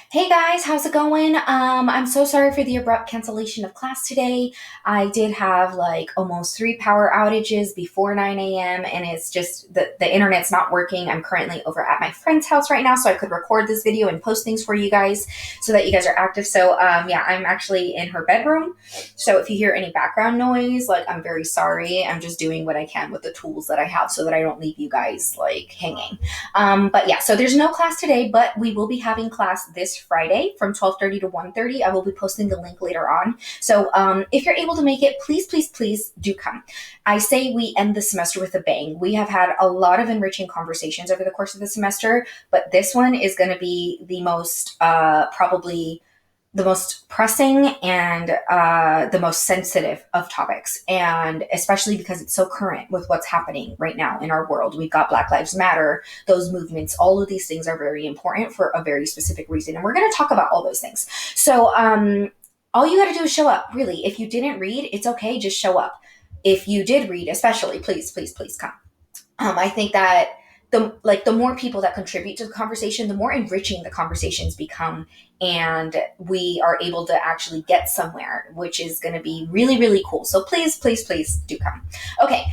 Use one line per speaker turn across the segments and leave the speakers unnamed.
Hey guys, how's it going? I'm so sorry for the abrupt cancellation of class today. I did have like almost three power outages before 9 a.m. and it's just the internet's not working. I'm currently over at my friend's house right now, so I could record this video and post things for you guys so that you guys are active. So yeah, I'm actually in her bedroom. So if you hear any background noise, like I'm very sorry. I'm just doing what I can with the tools that I have so that I don't leave you guys like hanging. But yeah, so there's no class today, but we will be having class this Friday from 12:30 to 1:30. I will be posting the link later on. So if you're able to make it, please, please, please do come. I say we end the semester with a bang. We have had a lot of enriching conversations over the course of the semester, but this one is going to be the most probably the most pressing and the most sensitive of topics. And especially because it's so current with what's happening right now in our world. We've got Black Lives Matter, those movements, all of these things are very important for a very specific reason. And we're going to talk about all those things. So all you got to do is show up, really. If you didn't read, it's okay, just show up. If you did read, especially, please, please, please come. I think that the more people that contribute to the conversation, the more enriching the conversations become, and we are able to actually get somewhere, which is going to be really, really cool. So please, please, please do come. Okay,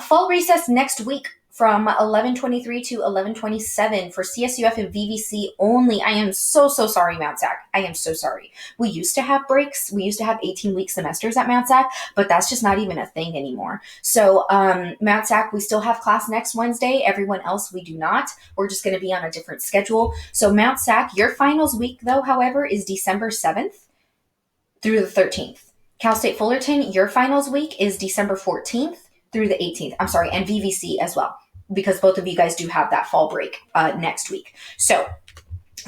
fall recess next week from 11:23 to 11:27 for CSUF and VVC only. I am so, so sorry, Mount Sac. I am so sorry. We used to have breaks. We used to have 18-week semesters at Mount Sac, but that's just not even a thing anymore. So Mount Sac, we still have class next Wednesday. Everyone else, we do not. We're just going to be on a different schedule. So Mount Sac, your finals week, though, however, is December 7th through the 13th. Cal State Fullerton, your finals week is December 14th through the 18th. I'm sorry, and VVC as well, because both of you guys do have that fall break next week. So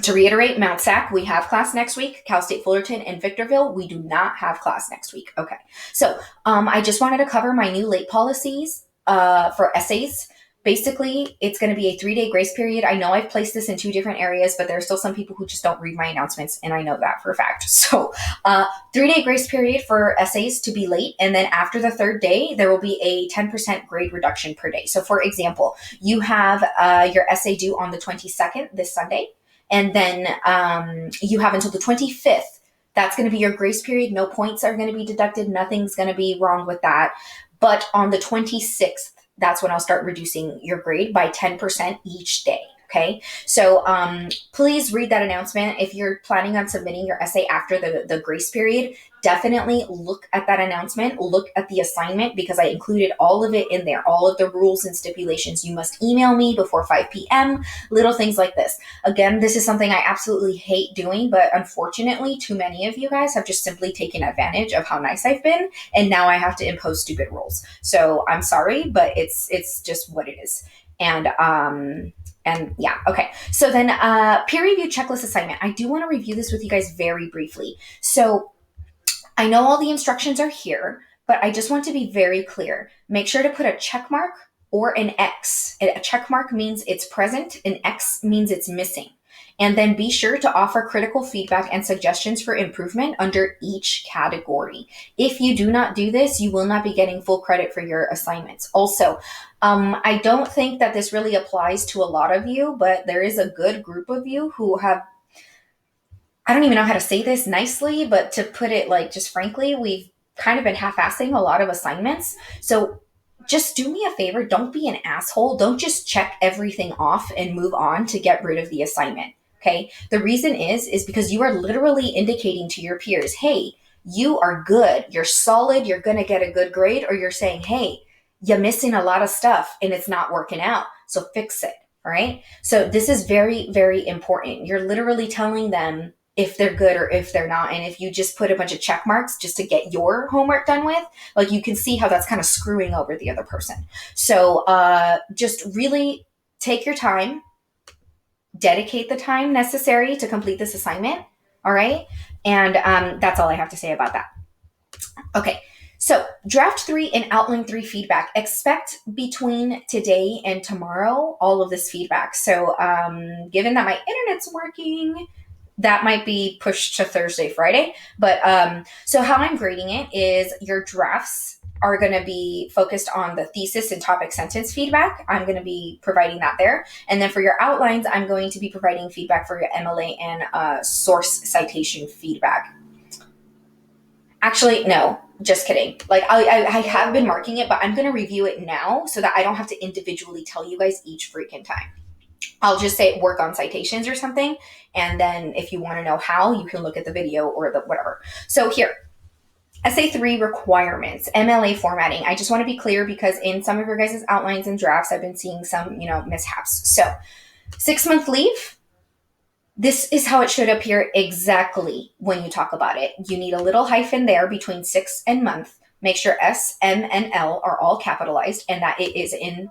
to reiterate, Mount Sac, we have class next week. Cal State Fullerton and Victorville, we do not have class next week. Okay. So I just wanted to cover my new late policies for essays. Basically, it's going to be a 3-day grace period. I know I've placed this in 2 different areas, but there are still some people who just don't read my announcements, and I know that for a fact. So 3-day grace period for essays to be late, and then after the 3rd day, there will be a 10% grade reduction per day. So for example, you have your essay due on the 22nd, this Sunday, and then you have until the 25th. That's going to be your grace period. No points are going to be deducted. Nothing's going to be wrong with that. But on the 26th, that's when I'll start reducing your grade by 10% each day. Okay. So please read that announcement. If you're planning on submitting your essay after the grace period, definitely look at that announcement, look at the assignment, because I included all of it in there, all of the rules and stipulations. You must email me before 5 p.m., little things like this. Again, this is something I absolutely hate doing, but unfortunately, too many of you guys have just simply taken advantage of how nice I've been, and now I have to impose stupid rules. So I'm sorry, but it's just what it is. And yeah, okay. So then peer review checklist assignment. I do want to review this with you guys very briefly. So I know all the instructions are here, but I just want to be very clear. Make sure to put a check mark or an X. A check mark means it's present, an X means it's missing. And then be sure to offer critical feedback and suggestions for improvement under each category. If you do not do this, you will not be getting full credit for your assignments. Also, I don't think that this really applies to a lot of you, but there is a good group of you who have, I don't even know how to say this nicely, but to put it like just frankly, we've kind of been half-assing a lot of assignments. So just do me a favor. Don't be an asshole. Don't just check everything off and move on to get rid of the assignment. Okay. The reason is because you are literally indicating to your peers, hey, you are good. You're solid. You're going to get a good grade. Or you're saying, hey, you're missing a lot of stuff and it's not working out. So fix it. All right. So this is very, very important. You're literally telling them if they're good or if they're not. And if you just put a bunch of check marks just to get your homework done with, like you can see how that's kind of screwing over the other person. So just really take your time, dedicate the time necessary to complete this assignment. All right. And that's all I have to say about that. Okay. So draft 3 and outline 3 feedback. Expect between today and tomorrow all of this feedback. So given that my internet's working, that might be pushed to Thursday, Friday. But so how I'm grading it is your drafts are going to be focused on the thesis and topic sentence feedback. I'm going to be providing that there. And then for your outlines, I'm going to be providing feedback for your MLA and source citation feedback. Actually, no, just kidding. Like I have been marking it, but I'm going to review it now so that I don't have to individually tell you guys each freaking time. I'll just say work on citations or something. And then if you want to know how, you can look at the video or the whatever. So here, Essay 3 requirements, MLA formatting. I just want to be clear because in some of your guys' outlines and drafts, I've been seeing some, mishaps. So 6-month leave, this is how it should appear exactly when you talk about it. You need a little hyphen there between 6 and month. Make sure S, M, and L are all capitalized and that it is in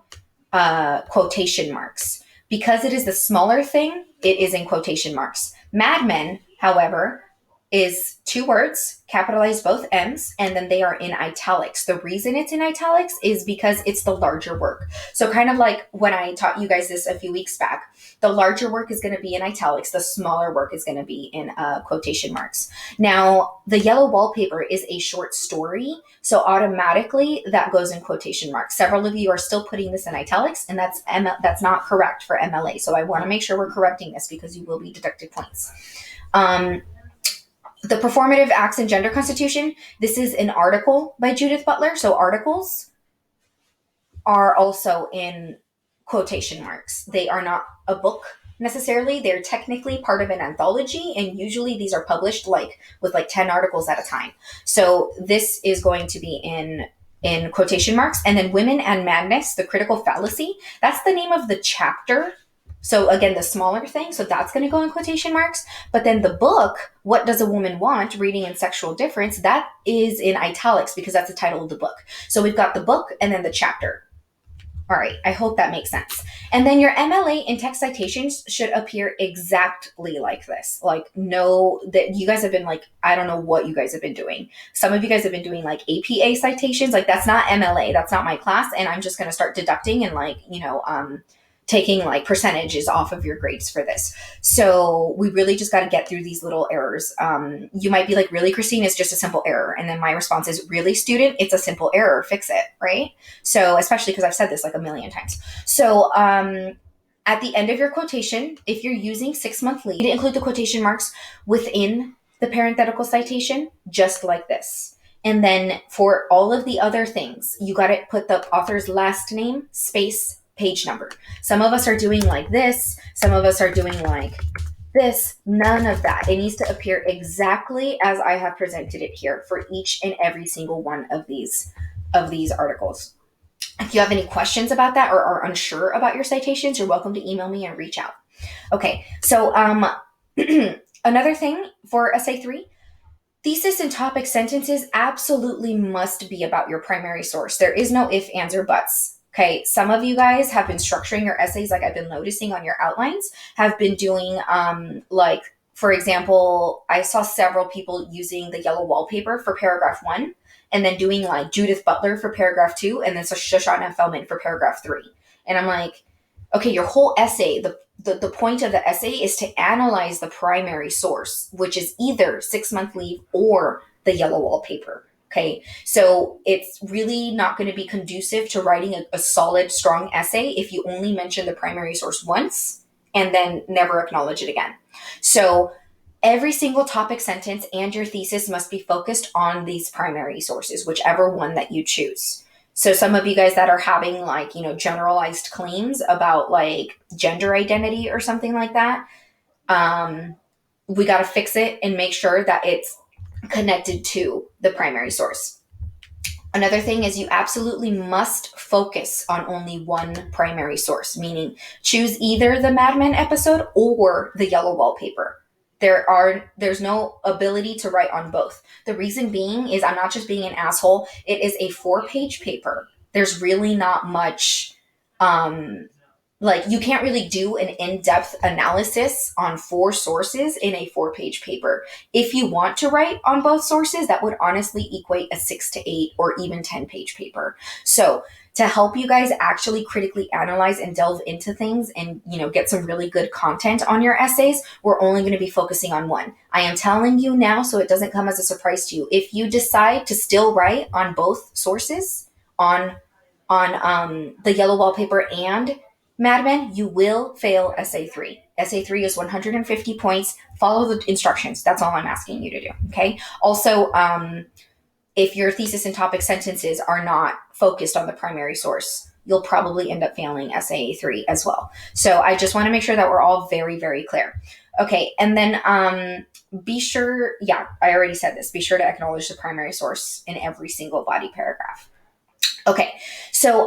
quotation marks. Because it is the smaller thing, it is in quotation marks. Mad Men, however, is 2 words, capitalize both M's, and then they are in italics. The reason it's in italics is because it's the larger work. So kind of like when I taught you guys this a few weeks back, the larger work is going to be in italics. The smaller work is going to be in quotation marks. Now, the yellow wallpaper is a short story, so automatically that goes in quotation marks. Several of you are still putting this in italics, and that's not correct for MLA. So I want to make sure we're correcting this because you will be deducted points. The Performative Acts and Gender Constitution, this is an article by Judith Butler. So articles are also in quotation marks. They are not a book necessarily. They're technically part of an anthology, and usually these are published with 10 articles at a time. So this is going to be in quotation marks. And then Women and Madness, the Critical Fallacy, that's the name of the chapter. So again, the smaller thing, so that's going to go in quotation marks. But then the book, What Does a Woman Want? Reading and Sexual Difference, that is in italics because that's the title of the book. So we've got the book and then the chapter. All right, I hope that makes sense. And then your MLA and text citations should appear exactly like this. Know that you guys have been I don't know what you guys have been doing. Some of you guys have been doing APA citations. That's not MLA. That's not my class. And I'm just going to start deducting and taking percentages off of your grades for this. So we really just got to get through these little errors. You might be like, really, Christine, it's just a simple error. And then my response is, really, student, it's a simple error, fix it, right? So especially because I've said this a million times. So at the end of your quotation, if you're using 6-month leave, include the quotation marks within the parenthetical citation, just like this. And then for all of the other things, you got to put the author's last name, space, page number. Some of us are doing like this. Some of us are doing like this. None of that. It needs to appear exactly as I have presented it here for each and every single one of these articles. If you have any questions about that or are unsure about your citations, you're welcome to email me and reach out. Okay, so another thing for Essay 3, thesis and topic sentences absolutely must be about your primary source. There is no if, ands, or buts. Okay, some of you guys have been structuring your essays I've been noticing on your outlines, have been doing for example, I saw several people using the yellow wallpaper for paragraph 1 and then doing Judith Butler for paragraph 2 and then Shoshana Feldman for paragraph 3. And I'm like, okay, your whole essay, the point of the essay is to analyze the primary source, which is either 6-month leave or the yellow wallpaper. Okay, so it's really not going to be conducive to writing a solid, strong essay if you only mention the primary source once and then never acknowledge it again. So every single topic sentence and your thesis must be focused on these primary sources, whichever one that you choose. So some of you guys that are having generalized claims about gender identity or something like that, we got to fix it and make sure that it's connected to the primary source. Another thing is you absolutely must focus on only one primary source, meaning choose either the Mad Men episode or the yellow wallpaper. There's no ability to write on both. The reason being is I'm not just being an asshole. It is a 4-page paper. There's really not much like you can't really do an in-depth analysis on 4 sources in a 4-page paper. If you want to write on both sources, that would honestly equate a 6 to 8 or even 10-page paper. So to help you guys actually critically analyze and delve into things and get some really good content on your essays, we're only going to be focusing on one. I am telling you now so it doesn't come as a surprise to you. If you decide to still write on both sources, on the yellow wallpaper and Mad Men, you will fail Essay 3. Essay 3 is 150 points. Follow the instructions. That's all I'm asking you to do. Okay. Also, if your thesis and topic sentences are not focused on the primary source, you'll probably end up failing Essay 3 as well. So I just want to make sure that we're all very, very clear. Okay. And then be sure, yeah, I already said this. Be sure to acknowledge the primary source in every single body paragraph. Okay, so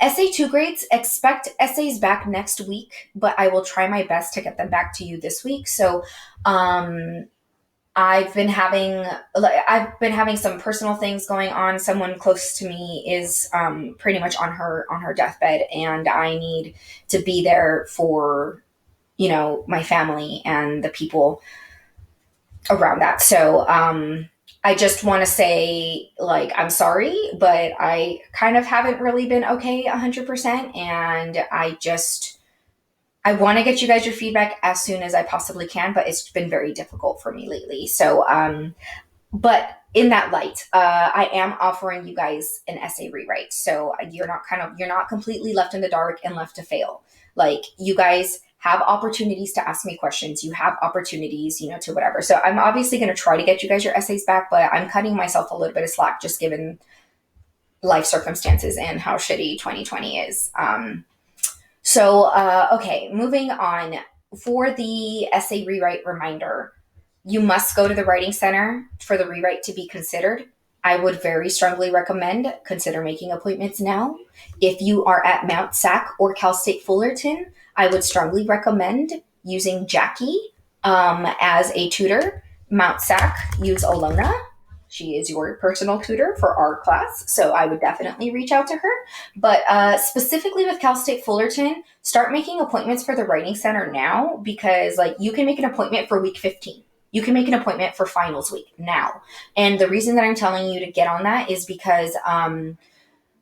essay 2 grades, expect essays back next week, but I will try my best to get them back to you this week. So um, I've been having some personal things going on. Someone close to me is pretty much on her deathbed, and I need to be there for my family and the people around that. So I just want to say, like, I'm sorry, but I kind of haven't really been okay 100%. And I want to get you guys your feedback as soon as I possibly can, but it's been very difficult for me lately. So, but in that light, I am offering you guys an essay rewrite. So you're not completely left in the dark and left to fail. Like, you guys have opportunities to ask me questions. You have opportunities, to whatever. So I'm obviously going to try to get you guys your essays back, but I'm cutting myself a little bit of slack just given life circumstances and how shitty 2020 is. Okay, moving on. For the essay rewrite reminder, you must go to the Writing Center for the rewrite to be considered. I would very strongly recommend consider making appointments now. If you are at Mount SAC or Cal State Fullerton, I would strongly recommend using Jackie as a tutor. Mount SAC, use Alona. She is your personal tutor for our class, so I would definitely reach out to her. But specifically with Cal State Fullerton, start making appointments for the Writing Center now, because like you can make an appointment for week 15. You can make an appointment for finals week now. And the reason that I'm telling you to get on that is because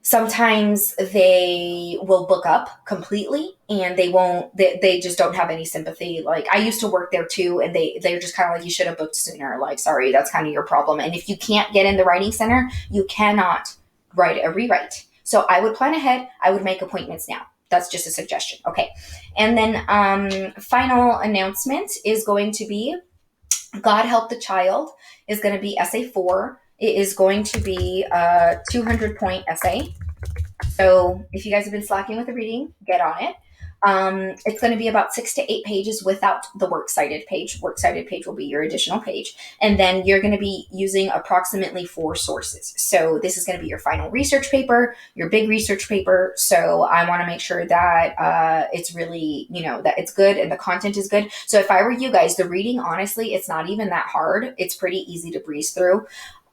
sometimes they will book up completely and they just don't have any sympathy. Like, I used to work there too, and they're just kind of like, you should have booked sooner. Like, sorry, that's kind of your problem. And if you can't get in the Writing Center, you cannot write a rewrite. So I would plan ahead. I would make appointments now. That's just a suggestion. Okay. And then final announcement is going to be God Help the Child is going to be essay 4. It is going to be a 200-point essay. So if you guys have been slacking with the reading, get on it. It's going to be about 6 to 8 pages without the works cited page. Works cited page will be your additional page. And then you're going to be using approximately 4 sources. So this is going to be your final research paper, your big research paper. So I want to make sure that it's really, that it's good and the content is good. So if I were you guys, the reading, honestly, it's not even that hard. It's pretty easy to breeze through.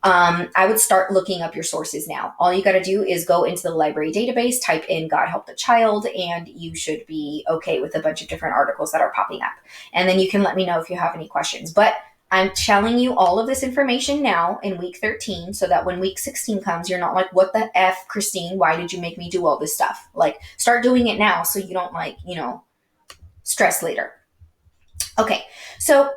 I would start looking up your sources now. All you got to do is go into the library database, type in God Help the Child, and you should be okay with a bunch of different articles that are popping up. And then you can let me know if you have any questions. But I'm telling you all of this information now in week 13 so that when week 16 comes, you're not like, what the F, Christine, why did you make me do all this stuff? Like, start doing it now so you don't stress later. Okay, so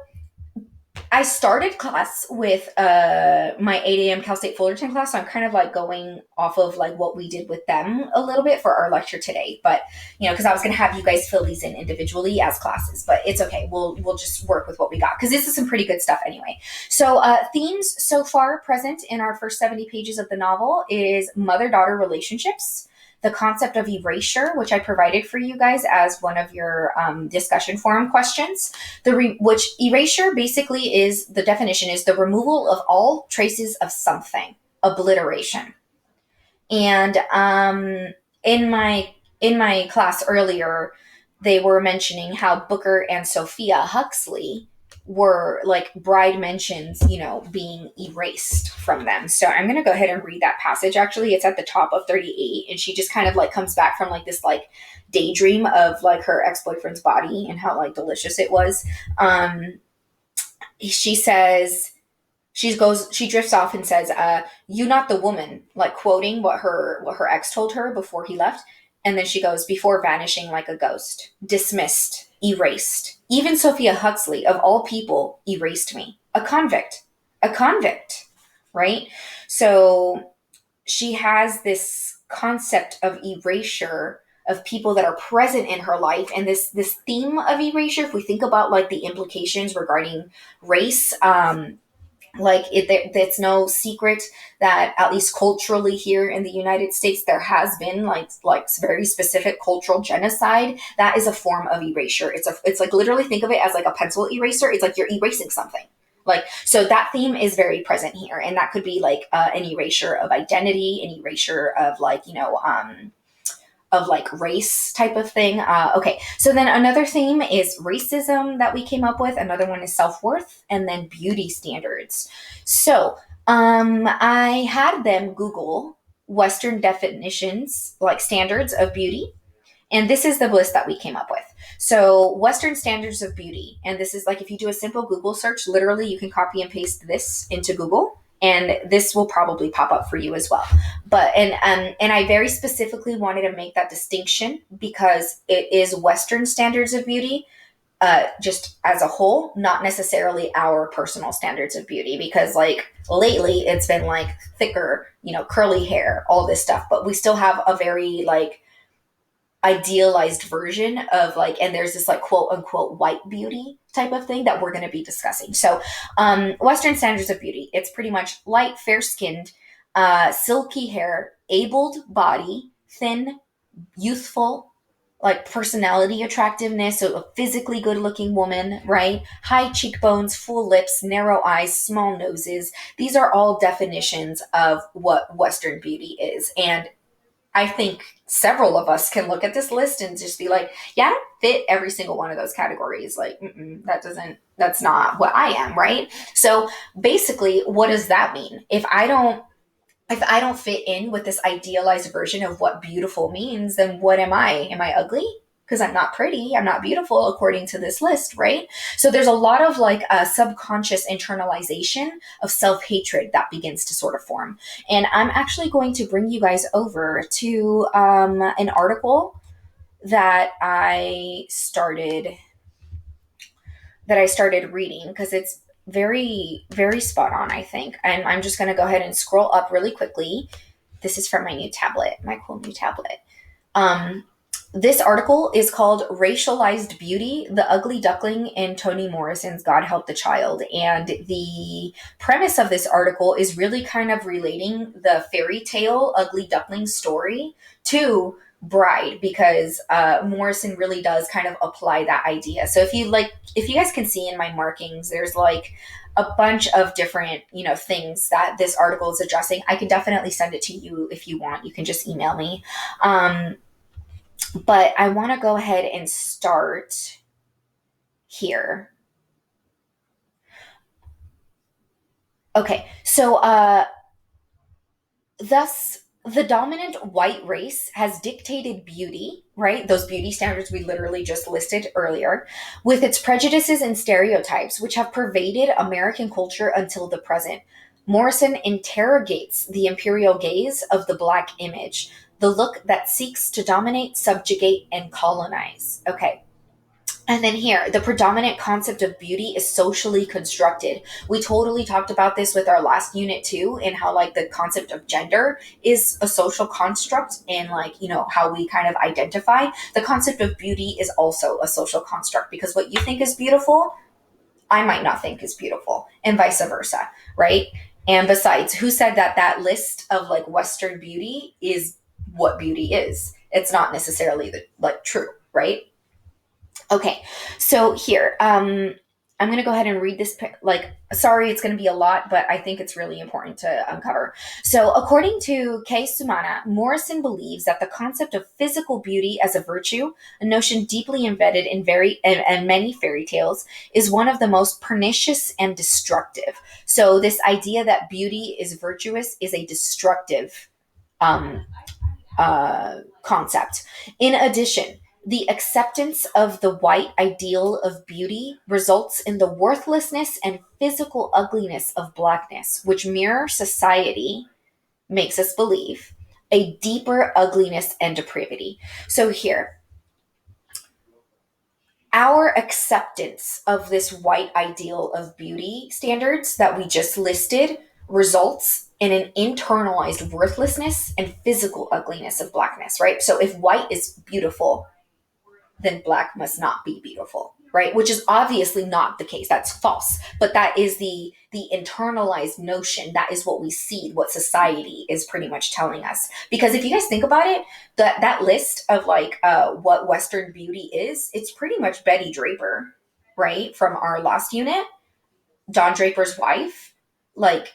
I started class with my 8 a.m. Cal State Fullerton class, so I'm kind of like going off of like what we did with them a little bit for our lecture today. But because I was going to have you guys fill these in individually as classes, but it's okay. We'll just work with what we got because this is some pretty good stuff anyway. So themes so far present in our first 70 pages of the novel is mother-daughter relationships, the concept of erasure, which I provided for you guys as one of your discussion forum questions. Which erasure basically is, the definition is the removal of all traces of something, obliteration. And in my class earlier, they were mentioning how Booker and Sophia Huxley were like bride mentions, being erased from them. So I'm going to go ahead and read that passage. Actually, it's at the top of 38. And she just kind of like comes back from like this like daydream of like her ex-boyfriend's body and how like delicious it was. She says, she drifts off and says, you not the woman, like quoting what her ex told her before he left. And then she goes, before vanishing like a ghost, dismissed, erased. Even Sophia Huxley, of all people, erased me. A convict, right? So she has this concept of erasure of people that are present in her life, and this theme of erasure, if we think about like the implications regarding race, it's no secret that at least culturally here in the United States there has been like very specific cultural genocide. That is a form of erasure. It's like, literally think of it as like a pencil eraser. It's like you're erasing something. Like, so that theme is very present here, and that could be like an erasure of identity, an erasure of like, of like race type of thing. Okay, so then another theme is racism that we came up with. Another one is self-worth, and then beauty standards. So I had them Google Western definitions, like standards of beauty, and this is the list that we came up with. So, Western standards of beauty. And this is like, if you do a simple Google search, literally you can copy and paste this into Google, and this will probably pop up for you as well. But and I very specifically wanted to make that distinction because it is Western standards of beauty, just as a whole, not necessarily our personal standards of beauty. Because like lately, it's been like thicker, curly hair, all this stuff, but we still have a very like idealized version of like, and there's this like quote unquote white beauty type of thing that we're going to be discussing. So Western standards of beauty, it's pretty much light, fair skinned, silky hair, abled body, thin, youthful, like personality attractiveness, so a physically good looking woman, right? High cheekbones, full lips, narrow eyes, small noses. These are all definitions of what Western beauty is. And I think several of us can look at this list and just be like, yeah, I don't fit every single one of those categories. Like, that's not what I am, right? So basically, what does that mean? If I don't fit in with this idealized version of what beautiful means, then what am I? Am I ugly? Because I'm not pretty. I'm not beautiful according to this list, right? So there's a lot of like a subconscious internalization of self-hatred that begins to sort of form. And I'm actually going to bring you guys over to an article that I started reading because it's very, very spot on, I think. And I'm just going to go ahead and scroll up really quickly. This is from my new tablet, my cool new tablet. Um, this article is called Racialized Beauty, The Ugly Duckling and Toni Morrison's God Help the Child. And the premise of this article is really kind of relating the fairy tale Ugly Duckling story to Bride, because Morrison really does kind of apply that idea. So if you guys can see in my markings, there's like a bunch of different, things that this article is addressing. I can definitely send it to you if you want. You can just email me. But I want to go ahead and start here. Okay, so thus the dominant white race has dictated beauty, right? Those beauty standards we literally just listed earlier, with its prejudices and stereotypes, which have pervaded American culture until the present. Morrison interrogates the imperial gaze of the Black image, the look that seeks to dominate, subjugate, and colonize. Okay. And then here, the predominant concept of beauty is socially constructed. We totally talked about this with our last unit too, and how like the concept of gender is a social construct, and like, how we kind of identify. The concept of beauty is also a social construct, because what you think is beautiful, I might not think is beautiful, and vice versa, right? And besides, who said that that list of like Western beauty is what beauty is? It's not necessarily like true, right? Okay, so here, I'm going to go ahead and read this. Like, sorry, it's going to be a lot, but I think it's really important to uncover. So, according to Kay Sumana, Morrison believes that the concept of physical beauty as a virtue, a notion deeply embedded in and many fairy tales, is one of the most pernicious and destructive. So, this idea that beauty is virtuous is a destructive um, concept. In addition, the acceptance of the white ideal of beauty results in the worthlessness and physical ugliness of blackness, which mirror society makes us believe a deeper ugliness and depravity. So, here, our acceptance of this white ideal of beauty standards that we just listed results in an internalized worthlessness and physical ugliness of blackness, right? So if white is beautiful, then black must not be beautiful, right? Which is obviously not the case. That's false. But that is the internalized notion. That is what we see, what society is pretty much telling us. Because if you guys think about it, that list of like what Western beauty is, it's pretty much Betty Draper, right? From our last unit, Don Draper's wife. Like,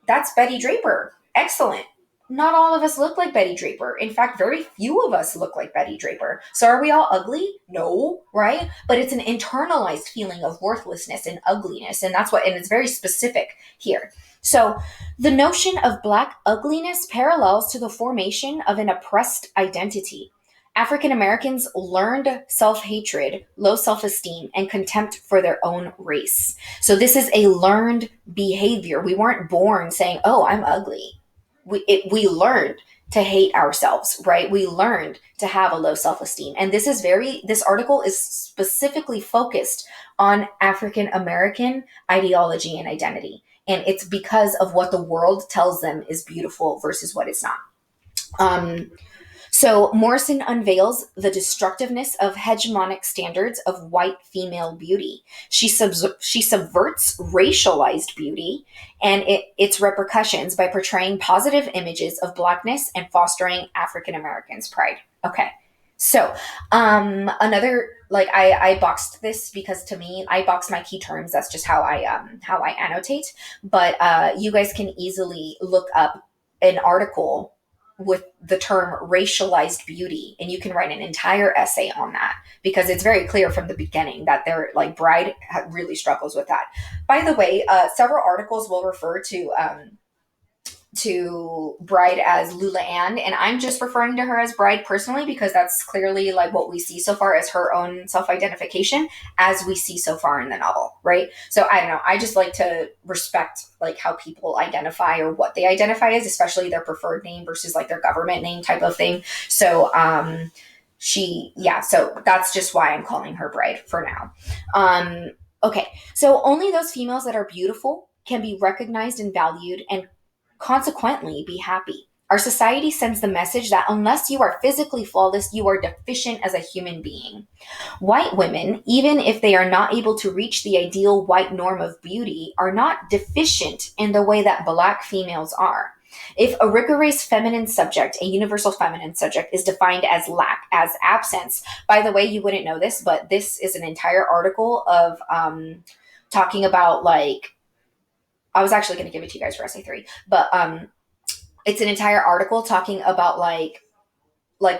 that's Betty Draper. Excellent. Not all of us look like Betty Draper. In fact, very few of us look like Betty Draper. So are we all ugly? No, right? But it's an internalized feeling of worthlessness and ugliness. And that's what, and it's very specific here. So the notion of black ugliness parallels to the formation of an oppressed identity. African Americans learned self hatred, low self esteem, and contempt for their own race. So this is a learned behavior. We weren't born saying, "Oh, I'm ugly." We learned to hate ourselves, right? We learned to have a low self-esteem. And this article is specifically focused on African American ideology and identity. And it's because of what the world tells them is beautiful versus what it's not. Um, so Morrison unveils the destructiveness of hegemonic standards of white female beauty. She subverts racialized beauty and its repercussions by portraying positive images of blackness and fostering African Americans' pride. Okay. So, another, like, I boxed this because to me, I box my key terms. That's just how I annotate. But you guys can easily look up an article with the term racialized beauty, and you can write an entire essay on that because it's very clear from the beginning that their like bride really struggles with that. By the way, several articles will refer to Bride as Lula Ann, and I'm just referring to her as Bride personally because that's clearly like what we see so far as her own self-identification as we see so far in the novel, right? So I don't know. I just like to respect like how people identify or what they identify as, especially their preferred name versus like their government name type of thing. So so that's just why I'm calling her Bride for now. Okay, so only those females that are beautiful can be recognized and valued and consequently be happy. Our society sends the message that unless you are physically flawless, you are deficient as a human being. White women, even if they are not able to reach the ideal white norm of beauty, are not deficient in the way that black females are. If a rigorous feminine subject, a universal feminine subject, is defined as lack, as absence, by the way, you wouldn't know this, but this is an entire article of talking about like I was actually going to give it to you guys for essay 3, but it's an entire article talking about like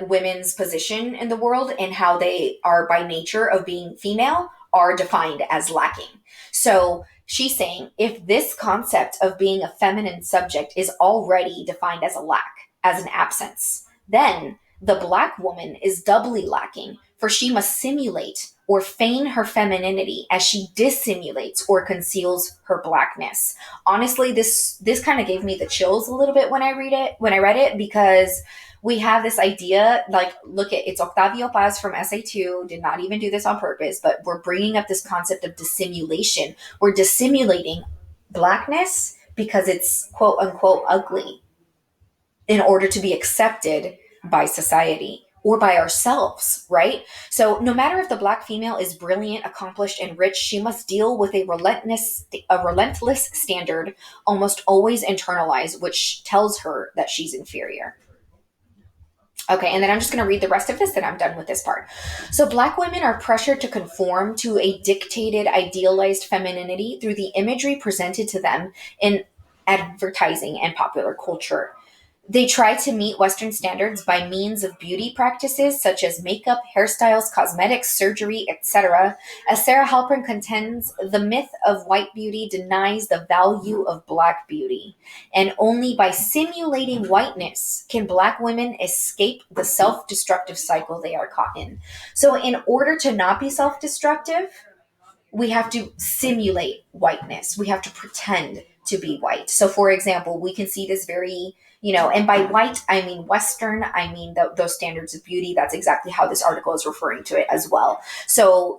women's position in the world and how they are by nature of being female are defined as lacking. So she's saying if this concept of being a feminine subject is already defined as a lack, as an absence, then the black woman is doubly lacking, for she must simulate or feign her femininity as she dissimulates or conceals her blackness. Honestly, this kind of gave me the chills a little bit when I read it because we have this idea, like, look at it's Octavio Paz from SA2, did not even do this on purpose, but we're bringing up this concept of dissimulation. We're dissimulating blackness because it's quote unquote ugly in order to be accepted by society or by ourselves, right? So no matter if the black female is brilliant, accomplished, and rich, she must deal with a relentless standard, almost always internalized, which tells her that she's inferior. Okay, and then I'm just going to read the rest of this, and I'm done with this part. So, Black women are pressured to conform to a dictated, idealized femininity through the imagery presented to them in advertising and popular culture. They try to meet Western standards by means of beauty practices such as makeup, hairstyles, cosmetics, surgery, etc. As Sarah Halpern contends, the myth of white beauty denies the value of Black beauty, and only by simulating whiteness can Black women escape the self destructive cycle they are caught in. So, in order to not be self destructive, we have to simulate whiteness. We have to pretend to be white. So, for example, we can see this very, and by white, I mean Western, I mean those standards of beauty. That's exactly how this article is referring to it as well. So,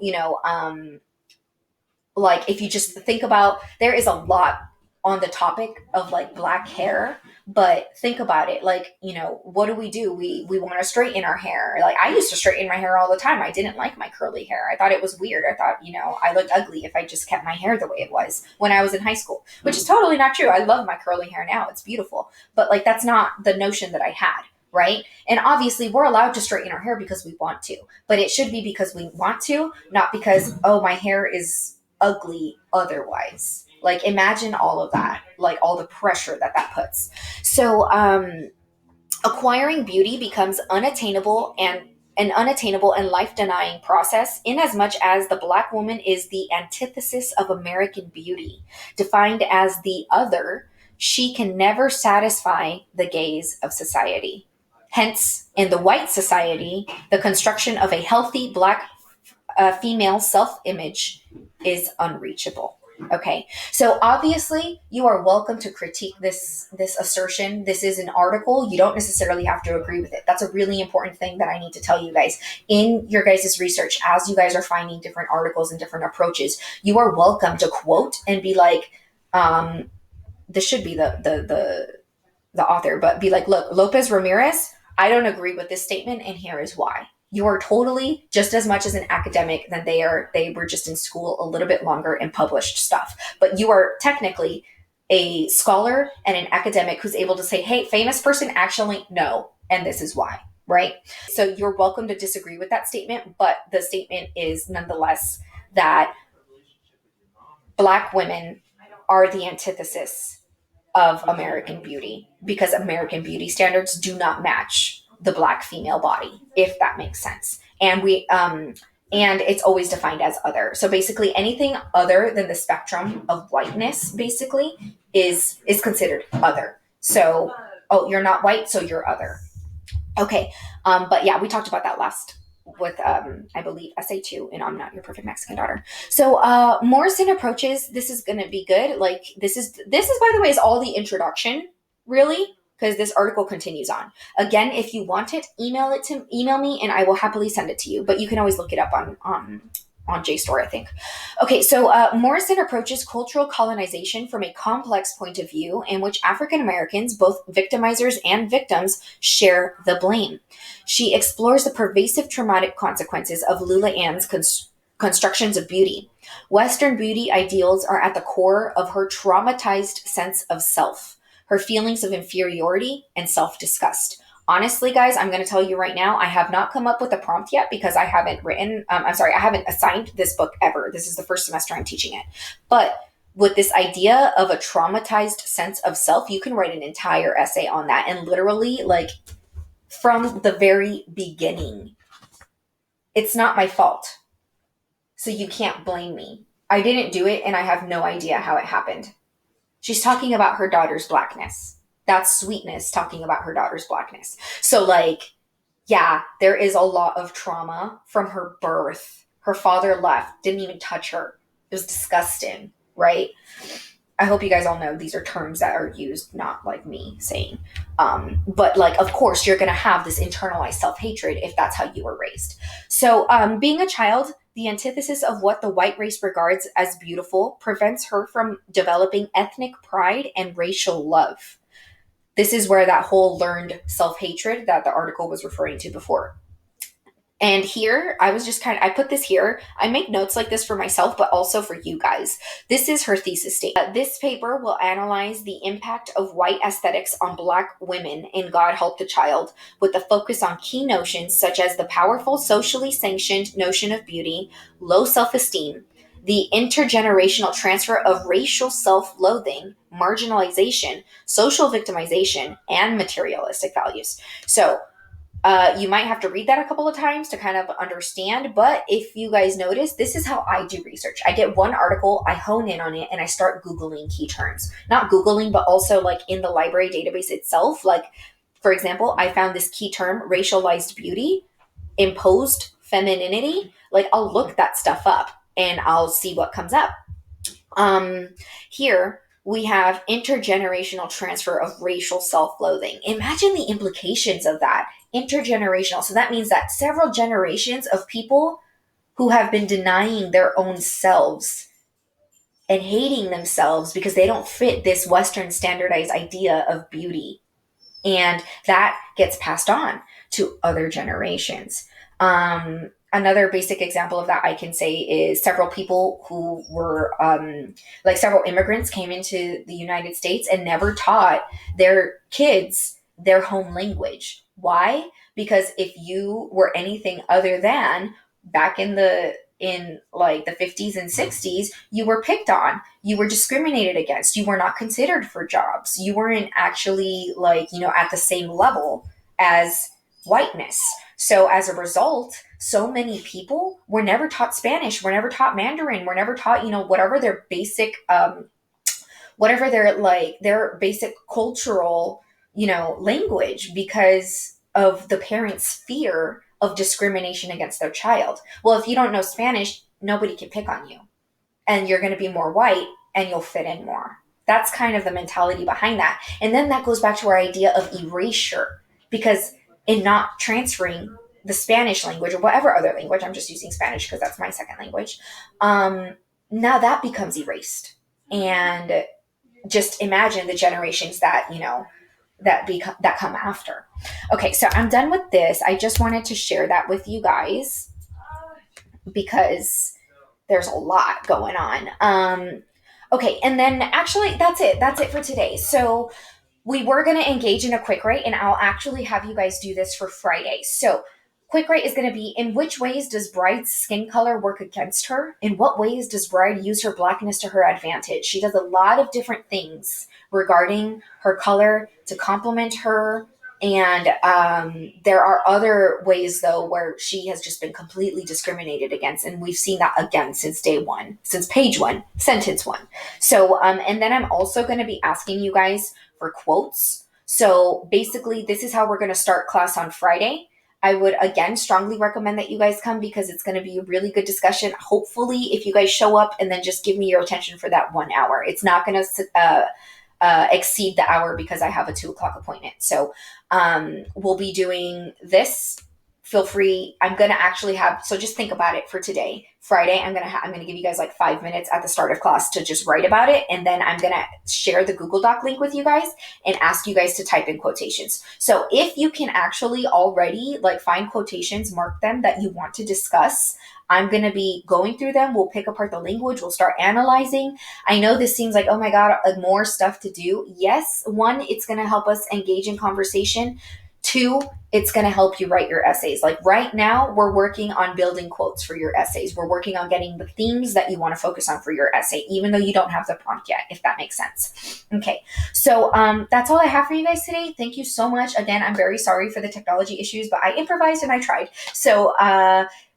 like if you just think about, there is a lot on the topic of like Black hair, but think about it, like, what do? We want to straighten our hair. Like, I used to straighten my hair all the time. I didn't like my curly hair. I thought it was weird. I thought, I looked ugly if I just kept my hair the way it was when I was in high school, which is totally not true. I love my curly hair now. It's beautiful. But like, that's not the notion that I had. Right. And obviously we're allowed to straighten our hair because we want to, but it should be because we want to, not because, oh, my hair is ugly otherwise. Like, imagine all of that, like all the pressure that puts. So, acquiring beauty becomes unattainable and an unattainable and life denying process, in as much as the Black woman is the antithesis of American beauty. Defined as the other, she can never satisfy the gaze of society. Hence, in the white society, the construction of a healthy Black female self image is unreachable. Okay, so obviously you are welcome to critique this assertion. This is an article. You don't necessarily have to agree with it. That's a really important thing that I need to tell you guys in your guys' research. As you guys are finding different articles and different approaches, you are welcome to quote and be like, this should be the author, but be like, look, Lopez Ramirez, I don't agree with this statement, and here is why. You are totally just as much as an academic than they are. They were just in school a little bit longer and published stuff. But you are technically a scholar and an academic who's able to say, hey, famous person, actually, no, and this is why, right? So you're welcome to disagree with that statement, but the statement is nonetheless that Black women are the antithesis of American beauty, because American beauty standards do not match the Black female body, if that makes sense. And it's always defined as other. So basically anything other than the spectrum of whiteness basically is considered other. So, oh, you're not white, so you're other. Okay. But yeah, we talked about that last with I believe SA2 and I'm Not Your Perfect Mexican Daughter. So Morrison approaches, this is gonna be good. Like this is by the way is all the introduction, really, because this article continues on. Again, if you want it, email me and I will happily send it to you. But you can always look it up on JSTOR, I think. Okay, so Morrison approaches cultural colonization from a complex point of view in which African Americans, both victimizers and victims, share the blame. She explores the pervasive traumatic consequences of Lula Ann's constructions of beauty. Western beauty ideals are at the core of her traumatized sense of self, her feelings of inferiority and self-disgust. Honestly, guys, I'm going to tell you right now, I have not come up with a prompt yet because I haven't I haven't assigned this book ever. This is the first semester I'm teaching it. But with this idea of a traumatized sense of self, you can write an entire essay on that. And literally, like, from the very beginning, it's not my fault. So you can't blame me. I didn't do it and I have no idea how it happened. She's talking about her daughter's Blackness. That's Sweetness talking about her daughter's Blackness. So, like, yeah, there is a lot of trauma from her birth. Her father left, didn't even touch her. It was disgusting, right? I hope you guys all know these are terms that are used, not like me saying. But, like, of course, you're going to have this internalized self-hatred if that's how you were raised. So, being a child, the antithesis of what the white race regards as beautiful prevents her from developing ethnic pride and racial love. This is where that whole learned self-hatred that the article was referring to before And here, I was just I put this here. I make notes like this for myself, but also for you guys. This is her thesis statement. This paper will analyze the impact of white aesthetics on Black women in God Help the Child, with a focus on key notions such as the powerful socially sanctioned notion of beauty, low self esteem, the intergenerational transfer of racial self loathing, marginalization, social victimization, and materialistic values. So, you might have to read that a couple of times to kind of understand, but if you guys notice, this is how I do research. I get one article, I hone in on it, and I start Googling key terms. Not Googling, but also like in the library database itself. Like, for example, I found this key term, racialized beauty, imposed femininity. Like, I'll look that stuff up and I'll see what comes up. Um, Here we have intergenerational transfer of racial self-loathing. Imagine the implications of that. Intergenerational. So that means that several generations of people who have been denying their own selves and hating themselves because they don't fit this Western standardized idea of beauty, and that gets passed on to other generations. Another basic example of that I can say is several people who were like several immigrants came into the United States and never taught their kids their home language. Why? Because if you were anything other than, back in like the 50s and 60s, you were picked on, you were discriminated against, you were not considered for jobs, you weren't actually like, at the same level as whiteness. So as a result, so many people were never taught Spanish, were never taught Mandarin, were never taught, whatever their basic whatever their basic cultural, language, because of the parents' fear of discrimination against their child. Well, if you don't know Spanish, nobody can pick on you, and you're going to be more white and you'll fit in more. That's kind of the mentality behind that. And then that goes back to our idea of erasure, because in not transferring the Spanish language or whatever other language, I'm just using Spanish because that's my second language, now that becomes erased. And just imagine the generations that, that come after. Okay, so I'm done with this. I just wanted to share that with you guys because there's a lot going on. Okay, and then actually that's it. That's it for today. So we were going to engage in a quick rate, and I'll actually have you guys do this for Friday. So quick rate is going to be: in which ways does Bride's skin color work against her? In what ways does Bride use her Blackness to her advantage? She does a lot of different things regarding her color to complement her. And there are other ways, though, where she has just been completely discriminated against. And we've seen that again since day one, since page one, sentence one. So, and then I'm also going to be asking you guys for quotes. So basically, this is how we're going to start class on Friday. I would, again, strongly recommend that you guys come because it's going to be a really good discussion. Hopefully, if you guys show up and then just give me your attention for that 1 hour. It's not going to exceed the hour because I have a 2:00 appointment. So we'll be doing this. Feel free. I'm going to actually have, so just think about it for today. Friday, I'm going to give you guys like 5 minutes at the start of class to just write about it. And then I'm going to share the Google Doc link with you guys and ask you guys to type in quotations. So if you can actually already like find quotations, mark them that you want to discuss, I'm going to be going through them. We'll pick apart the language. We'll start analyzing. I know this seems like, oh my God, more stuff to do. Yes. One, it's going to help us engage in conversation. Two, it's going to help you write your essays. Like right now, we're working on building quotes for your essays. We're working on getting the themes that you want to focus on for your essay, even though you don't have the prompt yet, if that makes sense. Okay. So that's all I have for you guys today. Thank you so much. Again, I'm very sorry for the technology issues, but I improvised and I tried. So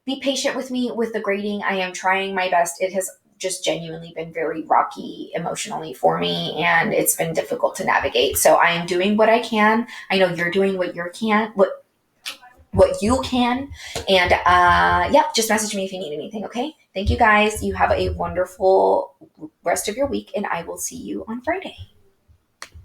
be patient with me with the grading. I am trying my best. It has just genuinely been very rocky emotionally for me, and it's been difficult to navigate. So I am doing what I can. I know you're doing what you can, what you can. And just message me if you need anything. Okay. Thank you guys. You have a wonderful rest of your week, and I will see you on Friday.